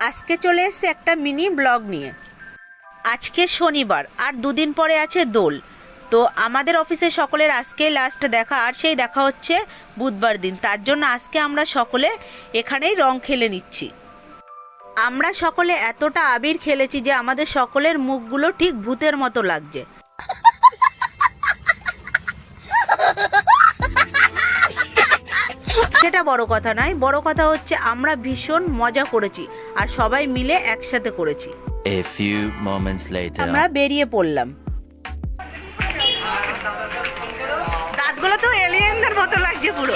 আজকে চলে এসেছে একটা মিনি ব্লগ নিয়ে। আজকে শনিবার আর দুদিন পরে আছে দোল। তো আমাদের অফিসে সকলের আজকে লাস্ট দেখা, আর সেই দেখা হচ্ছে বুধবার দিন। তার জন্য আজকে আমরা সকলে এখানেই রং খেলে নিচ্ছি। আমরা সকলে এতটা আবির খেলেছি যে আমাদের সকলের মুখগুলো ঠিক ভূতের মতো লাগছে। সেটা বড় কথা নয়, বড় কথা হচ্ছে আমরা ভীষণ মজা করেছি আর সবাই মিলে একসাথে করেছি। A few moments later. আমরা বেরিয়ে পড়লাম। রাতগুলো তো এলিয়েনদের মতো লাগছে পুরো।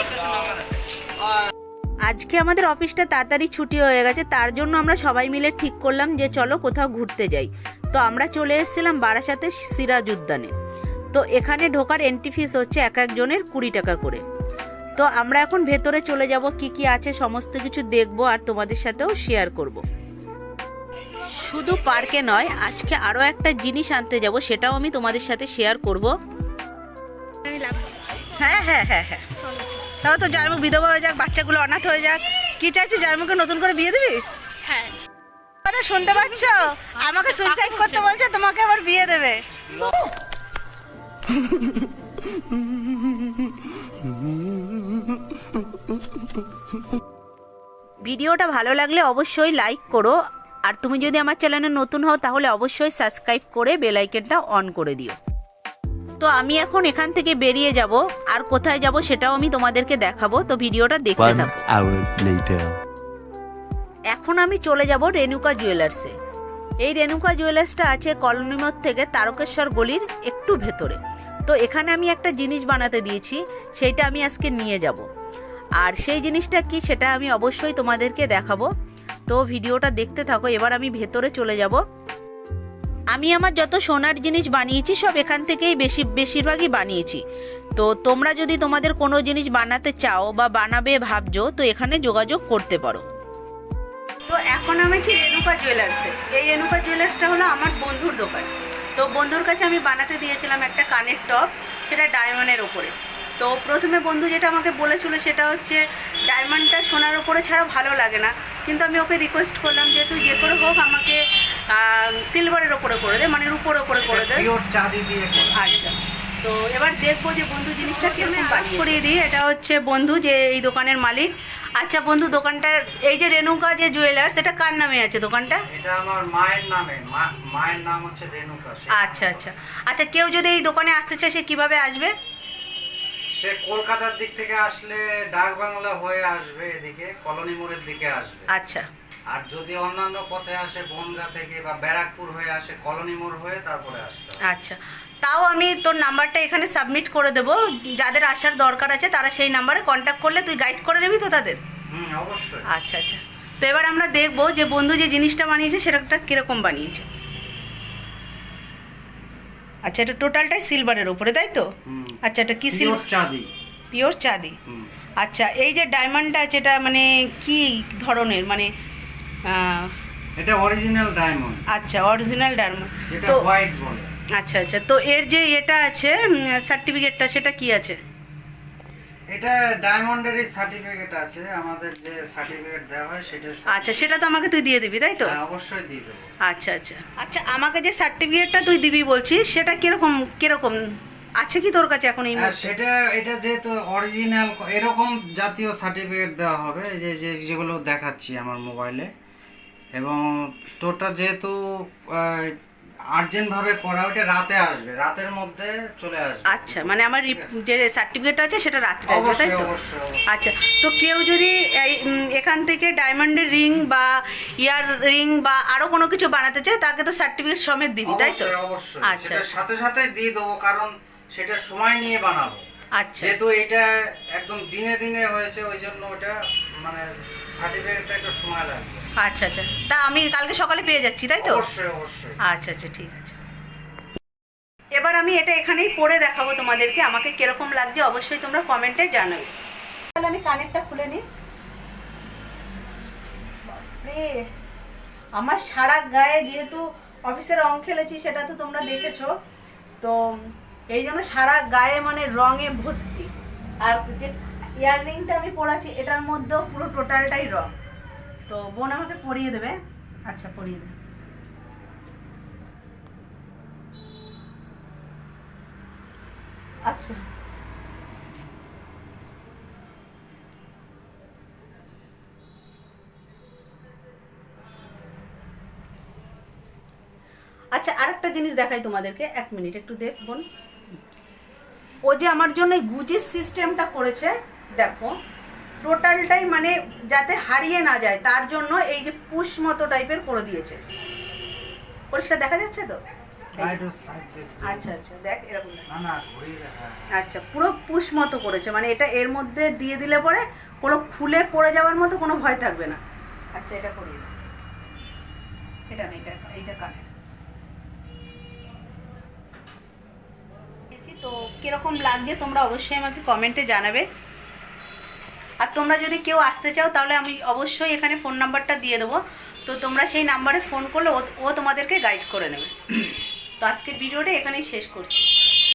আজকে আমাদের অফিসটা তাড়াতাড়ি ছুটি হয়ে গেছে, তার জন্য আমরা সবাই মিলে ঠিক করলাম যে চলো কোথাও ঘুরতে যাই। তো আমরা চলে এসেছিলাম বারাসাতে সিরাজ উদ্যানে। তো এখানে ঢোকার এন্ট্রি ফিস হচ্ছে এক একজনের 20 টাকা করে। তো আমরা এখন ভেতরে চলে যাব, কি কি আছে সমস্ত কিছু দেখবো আর তোমাদের সাথেও শেয়ার করব। শুধু পার্কে নয়, আজকে আরও একটা জিনিস আনতে যাব, সেটাও আমি তোমাদের সাথে শেয়ার করব। হ্যাঁ হ্যাঁ হ্যাঁ হ্যাঁ, তাও তো জার্মুক বিধবা হয়ে যাক, বাচ্চাগুলো অনাথ হয়ে যাক। কি চাইছি, জার্মুকে নতুন করে বিয়ে দিবি? হ্যাঁ, শুনতে পাচ্ছ? আমাকে সুইসাইড করতে বলছে, তোমাকে আবার বিয়ে দেবে। ভিডিওটা ভালো লাগলে অবশ্যই লাইক করো, আর তুমি যদি আমার চ্যানেলে নতুন হও তাহলে অবশ্যই সাবস্ক্রাইব করে বেল আইকনটা অন করে দিও। তো আমি এখন এখান থেকে বেরিয়ে যাব, আর কোথায় যাব সেটাও আমি তোমাদেরকে দেখাবো। তো ভিডিওটা দেখতে 1 থাকো। hour later. এখন আমি চলে যাব রেণুকা জুয়েলার্সে। এই রেণুকা জুয়েলার্সটা আছে কলোনি মোড় থেকে তারকেশ্বর গলির একটু ভেতরে। তো এখানে আমি একটা জিনিস বানাতে দিয়েছি, সেইটা আমি আজকে নিয়ে যাব। আর সেই জিনিসটা কি সেটা আমি অবশ্যই তোমাদেরকে দেখাবো। তো ভিডিওটা দেখতে থাকো। এবার আমি ভেতরে চলে যাব। আমি আমার যত সোনার জিনিস বানিয়েছি সব এখান থেকেই বেশিরভাগই বানিয়েছি। তো তোমরা যদি তোমাদের কোনো জিনিস বানাতে চাও বা বানাবে ভাবছো, তো এখানে যোগাযোগ করতে পারো। তো এখন আমি আছি রেণুকা জুয়েলার্সে। এই রেণুকা জুয়েলার্সটা হলো আমার বন্ধুর দোকান। তো বন্ধুর কাছে আমি বানাতে দিয়েছিলাম একটা কানের টপ, সেটা ডায়মন্ডের ওপরে। তো প্রথমে বন্ধু যেটা আমাকে বলেছিল সেটা হচ্ছে ডায়মন্ডটা সোনার ওপরে ছাড়া ভালো লাগে না, কিন্তু আমি ওকে রিকোয়েস্ট করলাম যে তুই যে করে হোক আমাকে সিলভারের ওপরে করে দে, মানে রূপোর ওপরে করে দে। আচ্ছা, তো এবার দেখবো যে বন্ধু জিনিসটা কিরকম করিয়ে দিই। এটা হচ্ছে বন্ধু যে এই দোকানের মালিক। আচ্ছা বন্ধু, দোকানটার এই যে রেণুকা যে জুয়েলার্স, এটা কার নামে আছে দোকানটা? এটা আমার মায়ের নামে, মায়ের নাম হচ্ছে রেণুকা। আচ্ছা আচ্ছা আচ্ছা, কেউ যদি এই দোকানে আসতে চায় সে কিভাবে আসবে? সে কলকাতার দিক থেকে আসলে ডাক বাংলা হয়ে আসবে, এদিকে কলোনি মোড়ের দিকে আসবে। আচ্ছা, আর যদি অন্যান্য পথে আসে বনগা থেকে বা ব্যারাকপুর হয়ে আসে কলোনি মোড় হয়ে তারপরে আসতে হবে। আচ্ছা, তাও আমি তোর নাম্বারটা এখানে সাবমিট করে দেবো। যাদের আসার দরকার আছে তারা সেই নাম্বারে কন্ট্যাক্ট করলে তুই গাইড করে নেবি তো তাদের? অবশ্যই। আচ্ছা আচ্ছা, তো এবার আমরা দেখবো যে বন্ধু যে জিনিসটা বানিয়েছে সেটা কিরকম বানিয়েছে। আচ্ছা, এটা টোটালটাই সিলভারের উপরে, তাই তো? আচ্ছা, এটা কি সিলভার? চাঁদি। পিওর চাঁদি। আচ্ছা, এই যে ডায়মন্ডটা আছে এটা মানে কি ধরনের, মানে এটা অরিজিনাল ডায়মন্ড। আচ্ছা, অরিজিনাল ডায়মন্ড। এটা তো হোয়াইট বলে। আচ্ছা আচ্ছা, তো এর যে এটা আছে সার্টিফিকেটটা, সেটা কি আছে? এটা ডায়মন্ডেরই সার্টিফিকেট আছে, আমাদের যে সার্টিফিকেট দেওয়া হয় সেটা। আচ্ছা, সেটা তো আমাকে তুই দিয়ে দিবি, তাই তো? হ্যাঁ, অবশ্যই দিয়ে দেবো। আচ্ছা আচ্ছা আচ্ছা, আমাকে যে সার্টিফিকেটটা তুই দিবি বলছিস সেটা কিরকম কিরকম আছে কি তোর কাছে এখন এই মুহূর্তে? সেটা এটা যেহেতু অরিজিনাল এরকম জাতীয় সার্টিফিকেট দেওয়া হবে, যেগুলো দেখাচ্ছি আমার মোবাইলে। এবং তোরটা যেহেতু আর্জেন্ট ভাবে করা, ওটা রাতে আসবে, রাতের মধ্যে চলে আসবে। আচ্ছা, মানে আমার যে সার্টিফিকেটটা আছে সেটা রাত্রে আসবে, তাই তো? অবশ্যই। আচ্ছা, তো কেউ যদি এখান থেকে ডায়মন্ডের রিং বা ইয়ার রিং বা আরো কোনো কিছু বানাতে চায় তাকে তো সার্টিফিকেট সমেত দিবি, তাই তো? অবশ্যই। আচ্ছা, সেটার সাথে সাথে দিয়ে দেবো, কারণ সেটা সময় নিয়ে বানাবো। আচ্ছা, যেহেতু এটা একদম দিনে দিনে হয়েছে, ওই জন্য ওটা মানে সার্টিফিকেটটা একটু সময় লাগবে। আচ্ছা আচ্ছা, তা আমি কালকে সকালে পেয়ে যাচ্ছি, তাই তো? অবশ্যই অবশ্যই। আচ্ছা আচ্ছা, ঠিক আছে। এবার আমি এটা এখানেই পরে দেখাবো তোমাদেরকে, আমাকে কিরকম লাগছে অবশ্যই তোমরা কমেন্টে জানাবে। তাহলে আমি কানেরটা খুলে নিই। বাপরে, আমার সারা গায়ে যেহেতু অফিসে রং খেলেছি সেটা তো তোমরা দেখেছো, তো এই জন্য সারা গায়ে মানে রঙে ভর্তি। আর যে ইয়াররিংটা আমি পরাচ্ছি এটার মধ্যেও পুরো টোটালটাই রং। তো বোন আমাকে পরিয়ে দেবে। আচ্ছা পরিয়ে দিন। আচ্ছা আচ্ছা আরেকটা জিনিস দেখাই তোমাদেরকে, 1 মিনিট একটু দেখুন। ও যে আমার জন্য গুজির সিস্টেমটা করেছে, দেখো টোটালটাই মানে যাতে হারিয়ে না যায় তার জন্য এই যে পুশ মতো টাইপের করে দিয়েছে। পরিষ্কার দেখা যাচ্ছে তো? আচ্ছা আচ্ছা দেখ এরকম দেখ। আচ্ছা পুরো পুশ মতো করেছে, মানে এটা এর মধ্যে দিয়ে দিলে পরে কোনো খুলে পড়ে যাওয়ার মতো কোনো ভয় থাকবে না। আচ্ছা এটা করিয়ে দাও, এটা না এটা, এইটা কানের। তো কিরকম লাগছে তোমরা অবশ্যই আমাকে কমেন্টে জানাবে। আর তোমরা যদি কেউ আসতে চাও তাহলে আমি অবশ্যই এখানে ফোন নাম্বারটা দিয়ে দেবো, তো তোমরা সেই নাম্বারে ফোন করলে ও তোমাদেরকে গাইড করে নেবে। তো আজকের ভিডিওটা এখানেই শেষ করছি।